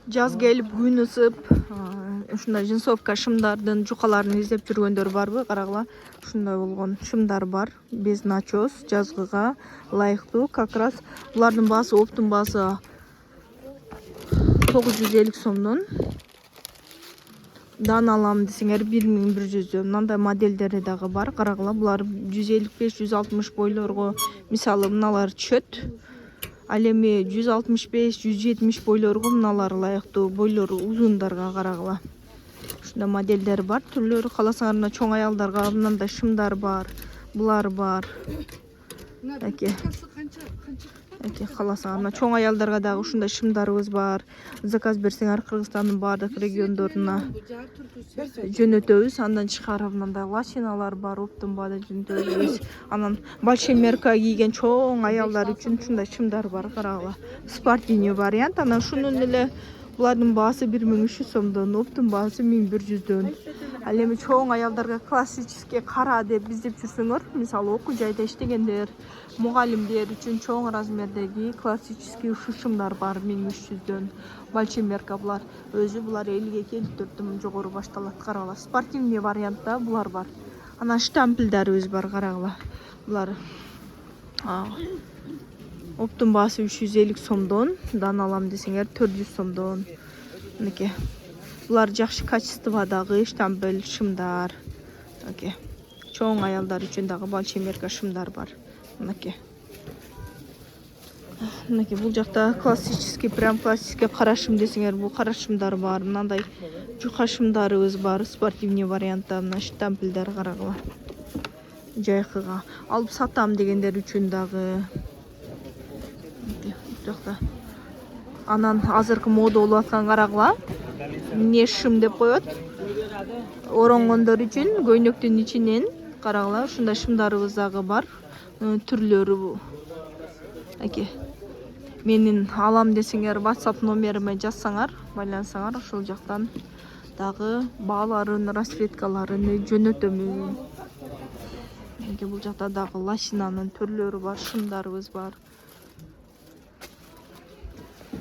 Жаз келип күн ысып, ушундай джинсовка шымдардын жукаларын издеп жүргөндөр барбы? Карагыла, ушундай болгон шымдар бар. Без начос, жазгыга ылайыктуу. Как раз булардын баасы, оптун баасы 950 сомдон. Дан алам десеңер 1100. Мындай моделдери дагы бар. Карагыла, булар 155-160 бойлорго мисалы мыналар түшөт. Ал эми 165-170 бойлорго мыналар ылайыктуу. Бойлору узундарга карагыла. Ушундай модельдер бар. Түрлөрү кааласаңар мына чоң аялдарга мындай шымдар бар. Булар бар. Кааласаңар мына чоң аялдарга дагы ушундай шымдарыбыз бар. Заказ берсеңер Кыргызстандын баардык региондоруна жөнөтөбүз. Андан тышкары мындай лосиналар бар, оптун баада жөнөтөбүз. Анан большой мерка кийген чоң аялдар үчүн ушундай шымдар бар. Карагыла. Спортивный вариант. Анан шунун эле булардын баасы 1300 сомдон, оптун баасы 1100дөн. Ал эми чоң аялдарга классический кара деп издеп жүрсөңөр, мисалы окуу жайда иштегендер, мугалимдер үчүн чоң размердеги классический шымдар бар 1300дөн. Большой мерка булар өзү булар 50-54дөн жогору башталат. Карагыла. Спортивный вариантта булар бар. Анан штампелдерибиз бар. Карагыла. Булар оптун баасы 350 сомдон, дан алам десеңер 400 сомдон. Мынакей. Булар жакшы качестводагы штампель шымдар. Мынакей. Чоң аялдар үчүн дагы большой мерка шымдар бар. Мынакей. Мынакей бул жакта классический, прям классический кара шым десеңер, бул кара шымдар бар. Мындай жука шымдарыбыз бар, спортивный вариантта. Мына штампелдер карагыла. Жайкыга алып сатам дегендер үчүн дагы. Анан азыркы мода болуп аткан карагыла. Не шым деп коет. Оронгондор үчүн көйнөктүн ичинен карагыла ушундай шымдарыбыз дагы бар. Түрлөрү. Аке. Менин алам десеңер WhatsApp номериме жазсаңар, байлансаңар, ошол жактан дагы бааларын, расцветкаларын жөнөтөмүн. Бул жакта дагы лосинанын түрлөрү бар, шымдарыбыз бар.